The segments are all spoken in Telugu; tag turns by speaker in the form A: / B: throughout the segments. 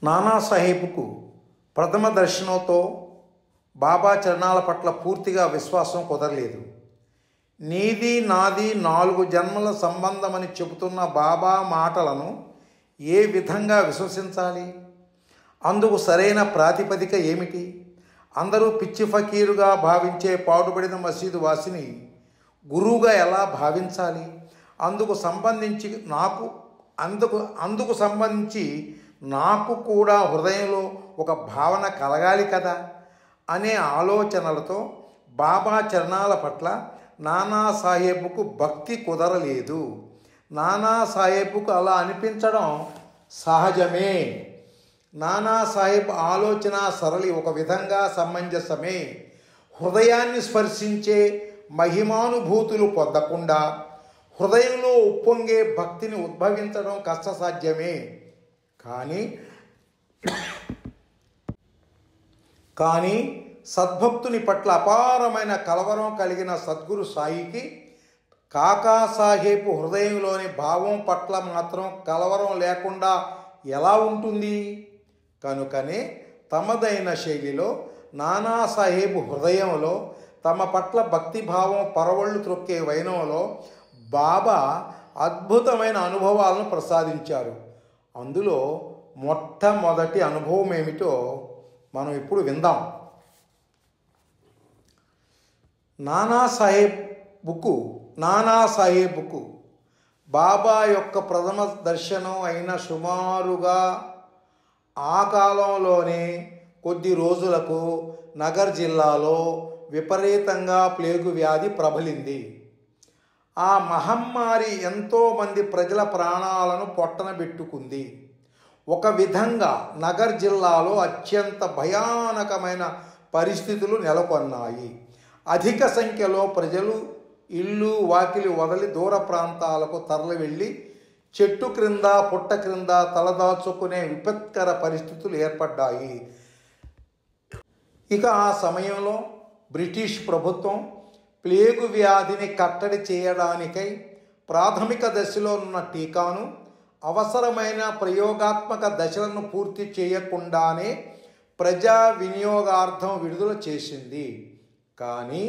A: నానాసాహెబ్కు ప్రథమ దర్శనంతో బాబా చరణాల పట్ల పూర్తిగా విశ్వాసం కుదరలేదు. నీది నాది 4 జన్మల సంబంధమని చెబుతున్న బాబా మాటలను ఏ విధంగా విశ్వసించాలి? అందుకు సరైన ప్రాతిపదిక ఏమిటి? అందరూ పిచ్చి ఫకీరుగా భావించే పాడుబడిన మసీదు వాసిని గురువుగా ఎలా భావించాలి? అందుకు సంబంధించి నాకు కూడా హృదయంలో ఒక భావన కలగాలి కదా అనే ఆలోచనలతో బాబా చరణాల పట్ల నానాసాహెబ్కు భక్తి కుదరలేదు. నానాసాహెబ్కు అలా అనిపించడం సహజమే. నానాసాహెబ్ ఆలోచన సరళి ఒక విధంగా సమంజసమే. హృదయాన్ని స్పర్శించే మహిమానుభూతులు పొందకుండా హృదయంలో ఉప్పొంగే భక్తిని ఉద్భవించడం కష్టసాధ్యమే. కానీ సద్భక్తుని పట్ల అపారమైన కలవరం కలిగిన సద్గురు సాయికి కాకాసాహెబ్ హృదయంలోని భావం పట్ల మాత్రం కలవరం లేకుండా ఎలా ఉంటుంది? కనుకనే తమదైన శైలిలో నానాసాహెబ్ హృదయంలో తమ పట్ల భక్తిభావం పరవళ్ళు త్రొక్కే వైనంలో బాబా అద్భుతమైన అనుభవాలను ప్రసాదించారు. అందులో మొట్టమొదటి అనుభవం ఏమిటో మనం ఇప్పుడు విందాం. నానాసాహెబ్కు బాబా యొక్క ప్రథమ దర్శనం అయిన సుమారుగా ఆ కాలంలోనే కొద్ది రోజులకు నగర్ జిల్లాలో విపరీతంగా ప్లేగు వ్యాధి ప్రబలింది. ఆ మహమ్మారి ఎంతోమంది ప్రజల ప్రాణాలను పొట్టనబెట్టుకుంది. ఒక విధంగా నగర్ జిల్లాలో అత్యంత భయానకమైన పరిస్థితులు నెలకొన్నాయి. అధిక సంఖ్యలో ప్రజలు ఇల్లు వాకిలి వదిలి దూర ప్రాంతాలకు తరలి వెళ్ళి చెట్టు క్రింద పుట్ట క్రింద తలదాచుకునే విపత్కర పరిస్థితులు ఏర్పడ్డాయి. ఇక ఆ సమయంలో బ్రిటిష్ ప్రభుత్వం ప్లేగు వ్యాధిని కట్టడి చేయడానికై ప్రాథమిక దశలో ఉన్న టీకాను అవసరమైన ప్రయోగాత్మక దశలను పూర్తి చేయకుండానే ప్రజా వినియోగార్థం విడుదల చేసింది. కానీ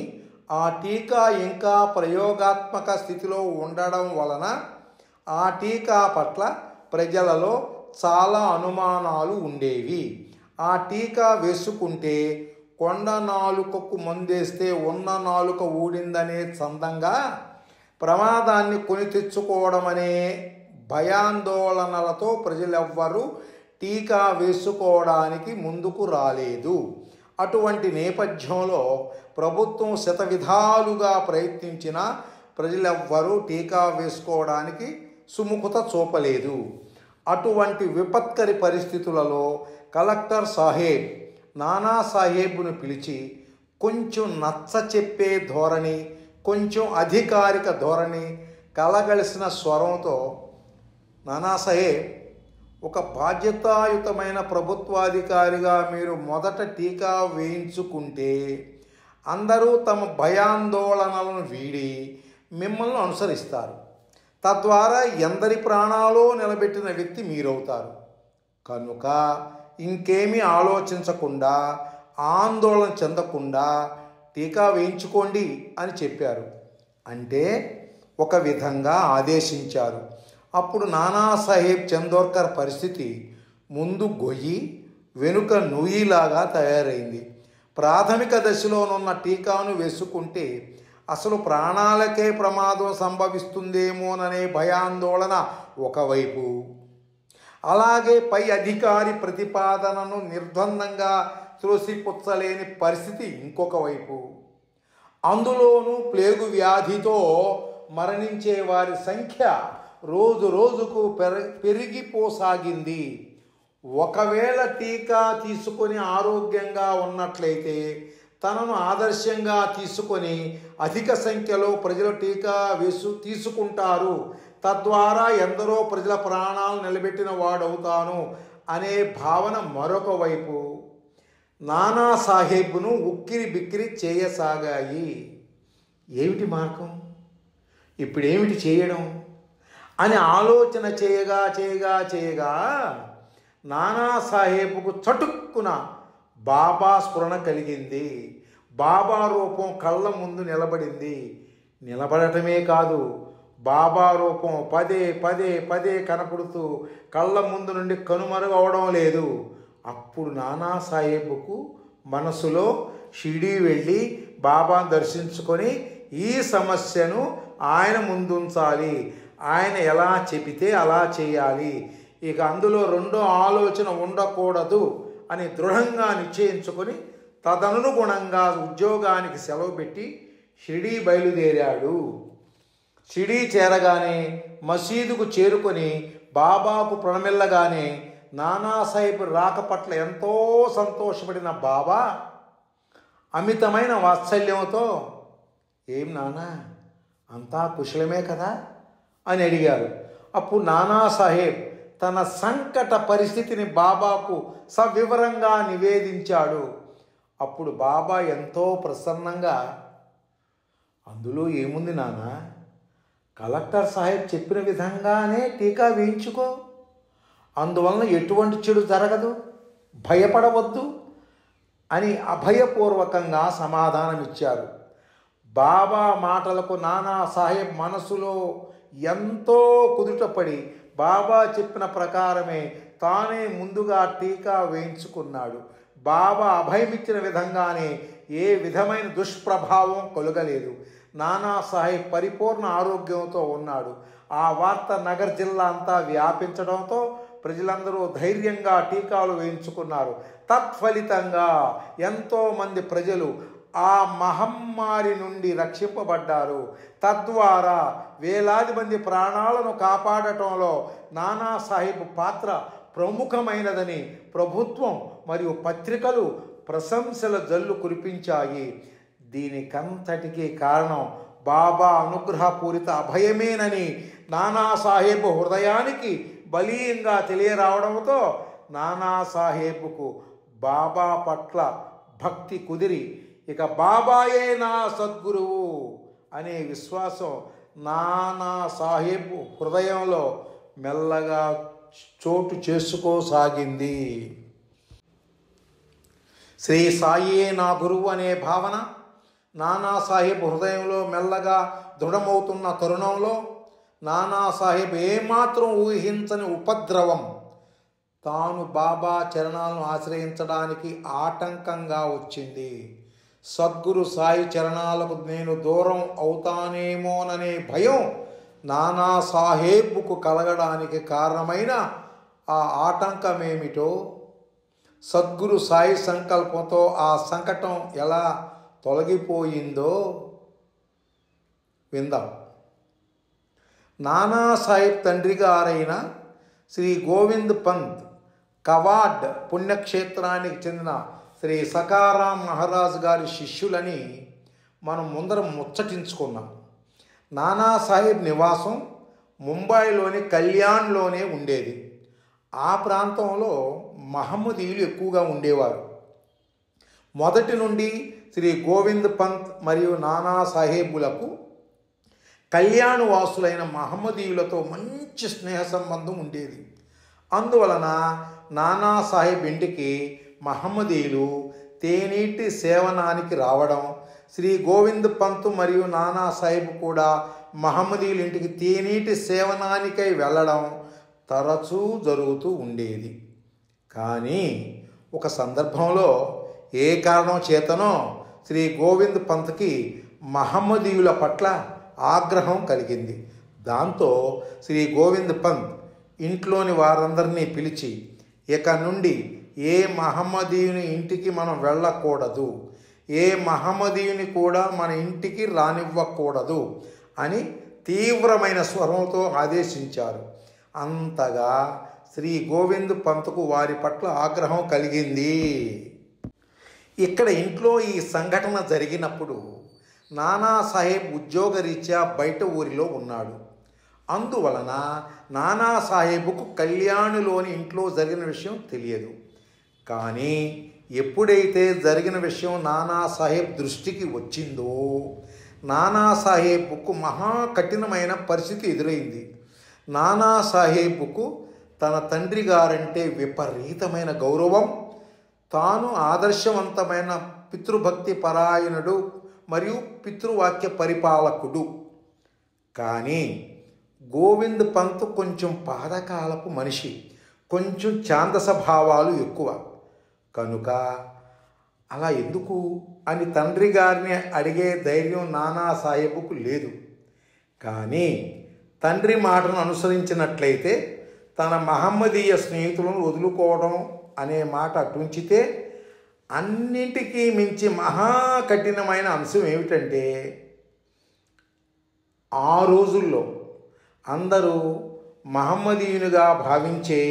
A: ఆ టీకా ఇంకా ప్రయోగాత్మక స్థితిలో ఉండడం వలన ఆ టీకా పట్ల ప్రజలలో చాలా అనుమానాలు ఉండేవి. ఆ టీకా వేసుకుంటే కొండ నాలుకకు మందేస్తే ఉన్న నాలుక ఊడిందనే చందంగా ప్రమాదాన్ని కొని తెచ్చుకోవడం అనే భయాందోళనలతో ప్రజలెవ్వరూ టీకా వేసుకోవడానికి ముందుకు రాలేదు. అటువంటి నేపథ్యంలో ప్రభుత్వం శతవిధాలుగా ప్రయత్నించినా ప్రజలెవ్వరూ టీకా వేసుకోవడానికి సుముఖత చూపలేదు. అటువంటి విపత్కరి పరిస్థితులలో కలెక్టర్ సాహెబ్ నానాసాహెబ్ను పిలిచి కొంచెం నచ్చ చెప్పే ధోరణి, కొంచెం అధికారిక ధోరణి కలగలిసిన స్వరంతో, నానాసాహెబ్, ఒక బాధ్యతాయుతమైన ప్రభుత్వాధికారిగా మీరు మొదట టీకా వేయించుకుంటే అందరూ తమ భయాందోళనలను వీడి మిమ్మల్ని అనుసరిస్తారు. తద్వారా ఎందరి ప్రాణాలో నిలబెట్టిన వ్యక్తి మీరవుతారు. కనుక ఇంకేమీ ఆలోచించకుండా ఆందోళన చెందకుండా టీకా వేయించుకోండి అని చెప్పారు. అంటే ఒక విధంగా ఆదేశించారు. అప్పుడు నానాసాహెబ్ చందోర్కర్ పరిస్థితి ముందు గొయ్యి వెనుక నూయిలాగా తయారైంది. ప్రాథమిక దశలోనున్న టీకాను వేసుకుంటే అసలు ప్రాణాలకే ప్రమాదం సంభవిస్తుందేమోననే భయాందోళన ఒకవైపు, అలాగే పై అధికారి ప్రతిపాదనను నిర్బంధంగా త్రోసిపుచ్చలేని పరిస్థితి ఇంకొక వైపు. అందులోనూ ప్లేగు వ్యాధితో మరణించే వారి సంఖ్య రోజు రోజుకు పెరిగిపోసాగింది. ఒకవేళ టీకా తీసుకొని ఆరోగ్యంగా ఉన్నట్లయితే తనను ఆదర్శంగా తీసుకొని అధిక సంఖ్యలో ప్రజలు టీకా తీసుకుంటారు. తద్వారా ఎందరో ప్రజల ప్రాణాలు నిలబెట్టిన వాడవుతాను అనే భావన మరొక వైపు నానాసాహెబ్ను ఉక్కిరి బిక్కిరి చేయసాగాయి. ఏమిటి మార్గం? ఇప్పుడేమిటి చేయడం అని ఆలోచన చేయగా నానాసాహెబ్కు చటుక్కున బాబా స్ఫురణ కలిగింది. బాబా రూపం కళ్ళ ముందు నిలబడింది. నిలబడటమే కాదు, బాబా రూపం పదే పదే పదే కనపడుతూ కళ్ళ ముందు నుండి కనుమరుగవడం లేదు. అప్పుడు నానాసాహెబ్కు మనసులో షిరిడీ వెళ్ళి బాబాను దర్శించుకొని ఈ సమస్యను ఆయన ముందుంచాలి, ఆయన ఎలా చెబితే అలా చేయాలి, ఇక అందులో రెండో ఆలోచన ఉండకూడదు అని దృఢంగా నిశ్చయించుకొని తదనుగుణంగా ఉద్యోగానికి సెలవు పెట్టి షిరిడీ బయలుదేరాడు. షిరిడీ చేరగానే మసీదుకు చేరుకొని బాబాకు ప్రణమిల్లగానే నానాసాహెబ్ రాక పట్ల ఎంతో సంతోషపడిన బాబా అమితమైన వాత్సల్యంతో, ఏం నానా, అంతా కుశలమే కదా అని అడిగారు. అప్పుడు నానాసాహెబ్ తన సంకట పరిస్థితిని బాబాకు సవివరంగా నివేదించాడు. అప్పుడు బాబా ఎంతో ప్రసన్నంగా, అందులో ఏముంది నాన్న, కలెక్టర్ సాహెబ్ చెప్పిన విధంగానే టీకా వేయించుకో, అందువలన ఎటువంటి చెడు జరగదు, భయపడవద్దు అని అభయపూర్వకంగా సమాధానమిచ్చారు. బాబా మాటలకు నానాసాహెబ్ మనసులో ఎంతో కుదుటపడి బాబా చెప్పిన ప్రకారమే తానే ముందుగా టీకా వేయించుకున్నాడు. బాబా అభయమిచ్చిన విధంగానే ఏ విధమైన దుష్ప్రభావం కలుగలేదు. నానాసాహెబ్ పరిపూర్ణ ఆరోగ్యంతో ఉన్నాడు. ఆ వార్త నగర్ జిల్లా అంతా వ్యాపించడంతో ప్రజలందరూ ధైర్యంగా టీకాలు వేయించుకున్నారు. తత్ఫలితంగా ఎంతోమంది ప్రజలు ఆ మహమ్మారి నుండి రక్షింపబడ్డారు. తద్వారా వేలాది మంది ప్రాణాలను కాపాడటంలో నానాసాహెబ్ పాత్ర ప్రముఖమైనదని ప్రభుత్వం మరియు పత్రికలు ప్రశంసల జల్లు కురిపించాయి. దీనికంతటికీ కారణం బాబా అనుగ్రహపూరిత అభయమేనని నానాసాహెబ్ హృదయానికి బలీయంగా తెలియరావడంతో నానాసాహెబ్కు బాబా పట్ల భక్తి కుదిరి ఇక బాబాయే నా సద్గురువు అనే విశ్వాసం నానాసాహెబ్ హృదయంలో మెల్లగా చోటు చేసుకోసాగింది. శ్రీ సాయే నా గురువు అనే భావన నానాసాహెబ్ హృదయంలో మెల్లగా దృఢమవుతున్న తరుణంలో నానాసాహెబ్ ఏమాత్రం ఊహించని ఉపద్రవం తాను బాబా చరణాలను ఆశ్రయించడానికి ఆటంకంగా వచ్చింది. సద్గురు సాయి చరణాలకు నేను దూరం అవుతానేమోననే భయం నానాసాహెబ్కు కలగడానికి కారణమైన ఆ ఆటంకమేమిటో, సద్గురు సాయి సంకల్పంతో ఆ సంకటం ఎలా తొలగిపోయిందో విందాం. నానాసాహెబ్ తండ్రి గారైన శ్రీ గోవింద్ పంత్ కవాడ్ పుణ్యక్షేత్రానికి చెందిన శ్రీ సకారాం మహారాజ్ గారి శిష్యులని మనం ముందర ముచ్చటించుకున్నాం. నానాసాహెబ్ నివాసం ముంబైలోని కళ్యాణ్లోనే ఉండేది. ఆ ప్రాంతంలో మహమ్మదీయులు ఎక్కువగా ఉండేవారు. మొదటి నుండి శ్రీ గోవింద్ పంత్ మరియు నానాసాహెబులకు కళ్యాణ్ వాసులైన మహమ్మదీయులతో మంచి స్నేహ సంబంధం ఉండేది. అందువలన నానాసాహెబ్ ఇంటికి మహమ్మదీయులు తేనీటి సేవనానికి రావడం, శ్రీ గోవింద్ పంత్ మరియు నానాసాహెబ్ కూడా మహమ్మదీయుల ఇంటికి తేనీటి సేవనానికై వెళ్ళడం తరచూ జరుగుతూ ఉండేది. కానీ ఒక సందర్భంలో ఏ కారణం చేతనో శ్రీ గోవింద్ పంత్కి మహమ్మదీయుల పట్ల ఆగ్రహం కలిగింది. దాంతో శ్రీ గోవింద్ పంత్ ఇంట్లోని వారందరినీ పిలిచి, ఇక నుండి ఏ మహమ్మదీయుని ఇంటికి మనం వెళ్ళకూడదు, ఏ మహమ్మదీయుని కూడా మన ఇంటికి రానివ్వకూడదు అని తీవ్రమైన స్వరంతో ఆదేశించారు. అంతగా శ్రీ గోవింద్ పంత్కు వారి పట్ల ఆగ్రహం కలిగింది. ఇక్కడ ఇంట్లో ఈ సంఘటన జరిగినప్పుడు నానాసాహెబ్ ఉద్యోగరీత్యా బయట ఊరిలో ఉన్నాడు. అందువలన నానాసాహెబ్కు కళ్యాణులోని ఇంట్లో జరిగిన విషయం తెలియదు. కానీ ఎప్పుడైతే జరిగిన విషయం నానాసాహెబ్ దృష్టికి వచ్చిందో నానాసాహెబ్కు మహా కఠినమైన పరిస్థితి ఎదురైంది. నానాసాహెబ్కు తన తండ్రి గారంటే విపరీతమైన గౌరవం, తాను ఆదర్శవంతమైన పితృభక్తి పరాయణుడు మరియు పితృవాక్య పరిపాలకుడు. కానీ గోవింద్ పంత్ కొంచెం పాతకాలపు మనిషి, కొంచెం ఛాందస భావాలు ఎక్కువ. కనుక అలా ఎందుకు అని తండ్రి గారిని అడిగే ధైర్యం నానాసాహెబ్కు లేదు. కానీ తండ్రి మాటను అనుసరించినట్లయితే తన మహమ్మదీయ స్నేహితులను వదులుకోవడం అనే మాట అటుంచితే, అన్నింటికీ మించి మహా కఠినమైన అంశం ఏమిటంటే, ఆ రోజుల్లో అందరూ మహమ్మదీయునిగా భావించే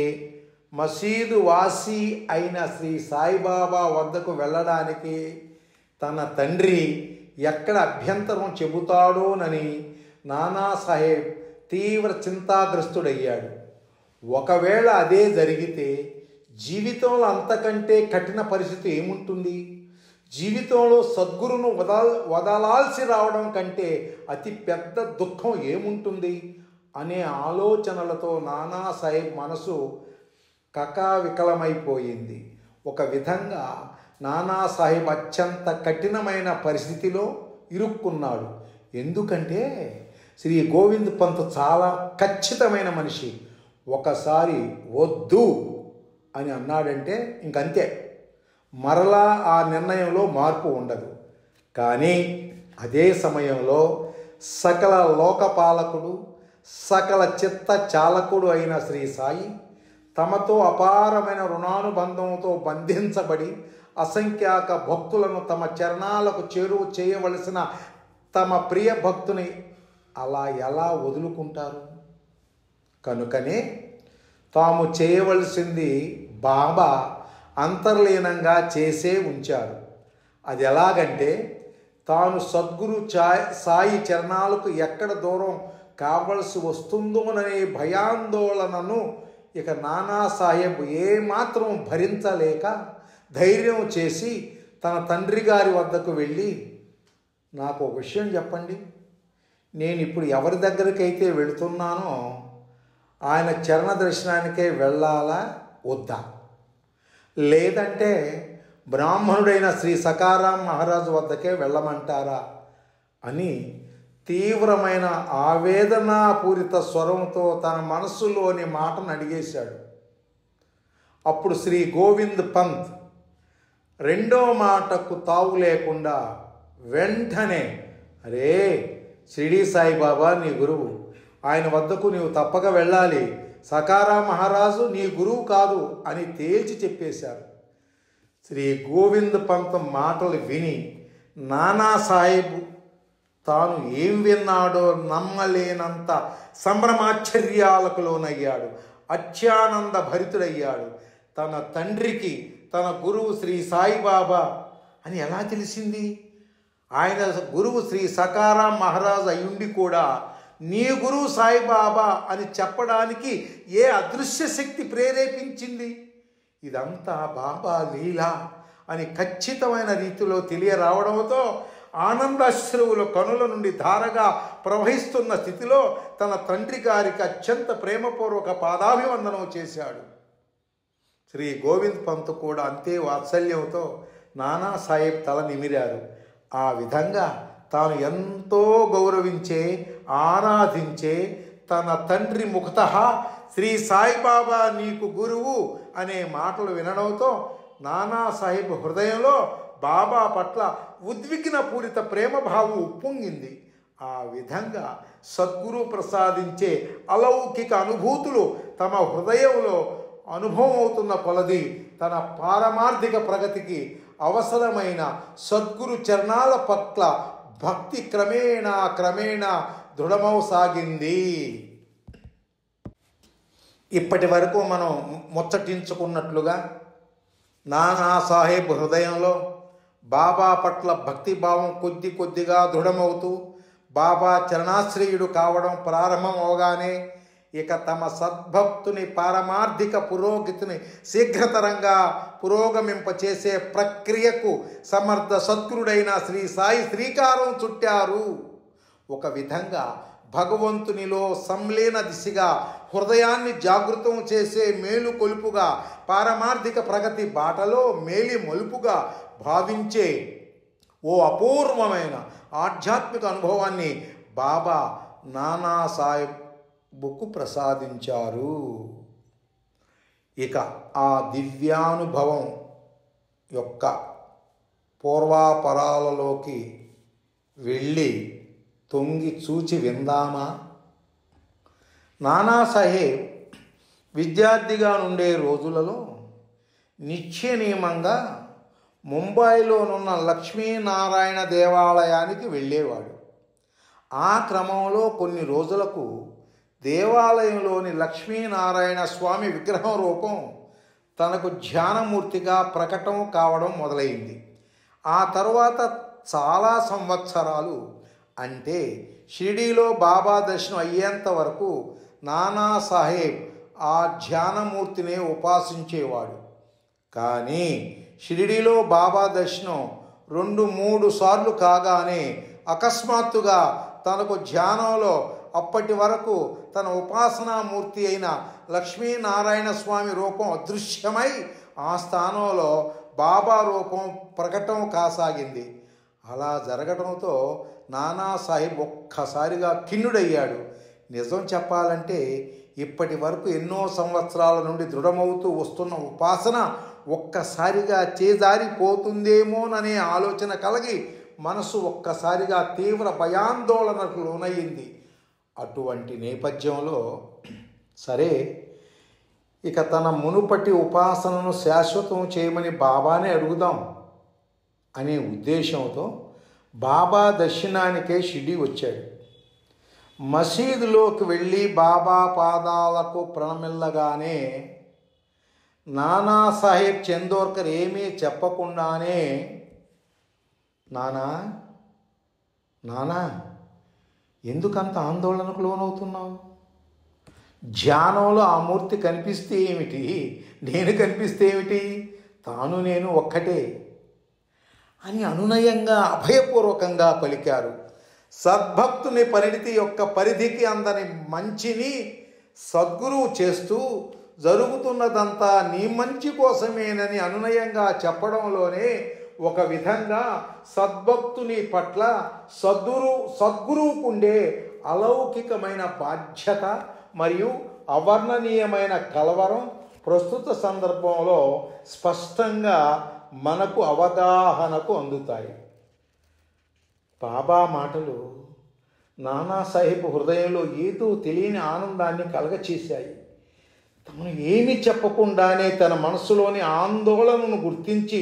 A: మసీదు వాసి అయిన శ్రీ సాయిబాబా వద్దకు వెళ్ళడానికి తన తండ్రి ఎక్కడ అభ్యంతరం చెబుతాడోనని నానాసాహెబ్ తీవ్ర చింతాగ్రస్తుడయ్యాడు. ఒకవేళ అదే జరిగితే జీవితంలో అంతకంటే కఠిన పరిస్థితి ఏముంటుంది? జీవితంలో సద్గురును వదలాల్సి రావడం కంటే అతి పెద్ద దుఃఖం ఏముంటుంది అనే ఆలోచనలతో నానాసాహెబ్ మనసు కకావికలమైపోయింది. ఒక విధంగా నానాసాహెబ్ అత్యంత కఠినమైన పరిస్థితిలో ఇరుక్కున్నాడు. ఎందుకంటే శ్రీ గోవింద్ పంత్ చాలా ఖచ్చితమైన మనిషి. ఒకసారి వద్దు అని అన్నాడంటే ఇంకంతే, మరలా ఆ నిర్ణయంలో మార్పు ఉండదు. కానీ అదే సమయంలో సకల లోకపాలకుడు, సకల చిత్త చాలకుడు అయిన శ్రీ సాయి తమతో అపారమైన రుణానుబంధంతో బంధించబడి అసంఖ్యాక భక్తులను తమ చరణాలకు చేరువ చేయవలసిన తమ ప్రియ భక్తుని అలా ఎలా వదులుకుంటారు? కనుకనే తాము చేయవలసింది బాబా అంతర్లీనంగా చేసే ఉంచారు. అది ఎలాగంటే, తాను సద్గురు సాయి చరణాలకు ఎక్కడ దూరం కావలసి వస్తుందోననే భయాందోళనను ఇక నానాసాహెబ్ ఏమాత్రం భరించలేక ధైర్యం చేసి తన తండ్రి గారి వద్దకు వెళ్ళి, నాకు ఒక విషయం చెప్పండి, నేను ఇప్పుడు ఎవరి దగ్గరికైతే వెళుతున్నానో ఆయన చరణ దర్శనానికే వెళ్ళాలా వద్దా, లేదంటే బ్రాహ్మణుడైన శ్రీ సకారాం మహారాజు వద్దకే వెళ్ళమంటారా అని తీవ్రమైన ఆవేదనాపూరిత స్వరంతో తన మనస్సులోని మాటను అడిగేశాడు. అప్పుడు శ్రీ గోవింద్ పంత్ రెండో మాటకు తావు లేకుండా వెంటనే, అరే షిరిడీ సాయిబాబా నీ గురువు, ఆయన వద్దకు నీవు తప్పక వెళ్ళాలి, సకారాం మహారాజు నీ గురువు కాదు అని తేల్చి చెప్పేశారు. శ్రీ గోవింద్ పంత్ మాటలు విని నానాసాహెబ్ తాను ఏం విన్నాడో నమ్మలేనంత సంభ్రమాశ్చర్యాలకు లోనయ్యాడు. అత్యానంద భరితుడయ్యాడు. తన తండ్రికి తన గురువు శ్రీ సాయిబాబా అని ఎలా తెలిసింది? ఆయన గురువు శ్రీ సకారాం మహారాజ్ అయ్యుండి కూడా నీ గురువు సాయిబాబా అని చెప్పడానికి ఏ అదృశ్య శక్తి ప్రేరేపించింది? ఇదంతా బాబా లీలా అని ఖచ్చితమైన రీతిలో తెలియరావడంతో ఆనందాశ్రువులు కనుల నుండి ధారగా ప్రవహిస్తున్న స్థితిలో తన తండ్రి గారికి అత్యంత ప్రేమపూర్వక పాదాభివందనం చేశాడు. శ్రీ గోవింద్ పంత్ కూడా అంతే వాత్సల్యంతో నానాసాహెబ్ తల నిమిరారు. ఆ విధంగా తాను ఎంతో గౌరవించే ఆరాధించే తన తండ్రి ముఖతః శ్రీ సాయిబాబా నీకు గురువు అనే మాటలు వినడంతో నానాసాహెబ్ హృదయంలో బాబా పట్ల ఉద్విగ్నపూరిత ప్రేమభావం ఉప్పొంగింది. ఆ విధంగా సద్గురు ప్రసాదించే అలౌకిక అనుభూతులు తమ హృదయంలో అనుభవం అవుతున్న కొలది తన పారమార్థిక ప్రగతికి అవసరమైన సద్గురు చరణాల పట్ల భక్తి క్రమేణా దృఢమవసాగింది. ఇప్పటి వరకు మనం ముచ్చటించుకున్నట్లుగా నానాసాహెబ్ హృదయంలో బాబా పట్ల భక్తిభావం కొద్దిగా దృఢమవుతూ బాబా చరణాశ్రయుడు కావడం ప్రారంభం అవగానే ఇక తమ సద్భక్తుని పారమార్థిక పురోగతిని శీఘ్రతరంగా పురోగమింపచేసే ప్రక్రియకు సమర్థ సద్గురుడైన శ్రీ సాయి శ్రీకారం చుట్టారు. ఒక విధంగా భగవంతునిలో సంలీన దిశగా హృదయాన్ని జాగృతం చేసే మేలు కొలుపుగా పారమార్థిక ప్రగతి బాటలో మేలి మలుపుగా భావించే ఓ అపూర్వమైన ఆధ్యాత్మిక అనుభవాన్ని బాబా నానాసాహెబ్కు ప్రసాదించారు. ఇక ఆ దివ్యానుభవం యొక్క పూర్వాపరాలలోకి వెళ్ళి తొంగి చూచి విందామా? నానాసాహెబ్ విద్యార్థిగా ఉండే రోజులలో నిత్య నియమంగా ముంబైలోనున్న లక్ష్మీనారాయణ దేవాలయానికి వెళ్ళేవాడు. ఆ క్రమంలో కొన్ని రోజులకు దేవాలయంలోని లక్ష్మీనారాయణ స్వామి విగ్రహం రూపం తనకు ధ్యానమూర్తిగా ప్రకటన కావడం మొదలైంది. ఆ తరువాత చాలా సంవత్సరాలు అంటే షిరిడీలో బాబా దర్శనం అయ్యేంత వరకు నానాసాహెబ్ ఆ ధ్యానమూర్తినే ఉపాసించేవాడు. కానీ షిరిడీలో బాబా దర్శనం 2-3 సార్లు కాగానే అకస్మాత్తుగా తనకు ధ్యానంలో అప్పటి వరకు తన ఉపాసనామూర్తి అయిన లక్ష్మీనారాయణ స్వామి రూపం అదృశ్యమై ఆ స్థానంలో బాబా రూపం ప్రకటన కాసాగింది. అలా జరగడంతో నానాసాహెబ్ ఒక్కసారిగా ఖిన్నుడయ్యాడు. నిజం చెప్పాలంటే ఇప్పటి వరకు ఎన్నో సంవత్సరాల నుండి దృఢమవుతూ వస్తున్న ఉపాసన ఒక్కసారిగా చేజారిపోతుందేమోననే ఆలోచన కలిగి మనసు ఒక్కసారిగా తీవ్ర భయాందోళనకు లోనయ్యింది. అటువంటి నేపథ్యంలో సరే ఇక తన మునుపటి ఉపాసనను శాశ్వతం చేయమని బాబానే అడుగుదాం అనే ఉద్దేశంతో బాబా దర్శనానికే షిరిడీ వచ్చాడు. మసీదులోకి వెళ్ళి బాబా పాదాలకు ప్రణమిల్లగానే నానాసాహెబ్ చందోర్కర్ ఏమీ చెప్పకుండానే నానా నానా ఎందుకంత ఆందోళనకు లోనవుతున్నావు? ధ్యానంలో ఆ మూర్తి కనిపిస్తే ఏమిటి, నేను కనిపిస్తే ఏమిటి, తాను నేను ఒక్కటే అని అనునయంగా అభయపూర్వకంగా పలికారు. సద్భక్తుని పరిణితి యొక్క పరిధికి అందని మంచిని సద్గురువు చేస్తూ జరుగుతున్నదంతా నీ మంచి కోసమేనని అనునయంగా చెప్పడంలోనే ఒక విధంగా సద్భక్తుని పట్ల సద్గురువుకుండే అలౌకికమైన బాధ్యత మరియు అవర్ణనీయమైన కలవరం ప్రస్తుత సందర్భంలో స్పష్టంగా మనకు అవగాహనకు అందుతాయి. బాబా మాటలు నానాసాహెబ్ హృదయంలో ఏదో తెలియని ఆనందాన్ని కలగచేశాయి. తను ఏమీ చెప్పకుండానే తన మనసులోని ఆందోళనను గుర్తించి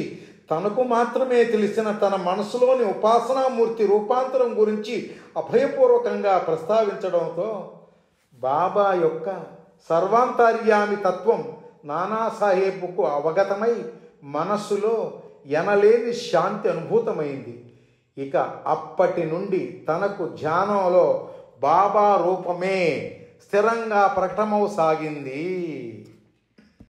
A: తనకు మాత్రమే తెలిసిన తన మనసులోని ఉపాసనామూర్తి రూపాంతరం గురించి అభయపూర్వకంగా ప్రస్తావించడంతో బాబా యొక్క సర్వాంతర్యామి తత్వం నానాసాహెబ్కు అవగతమై మనస్సులో ఎనలేని శాంతి అనుభూతమైంది. ఇక అప్పటి నుండి తనకు ధ్యానంలో బాబా రూపమే స్థిరంగా ప్రకటమవసాగింది.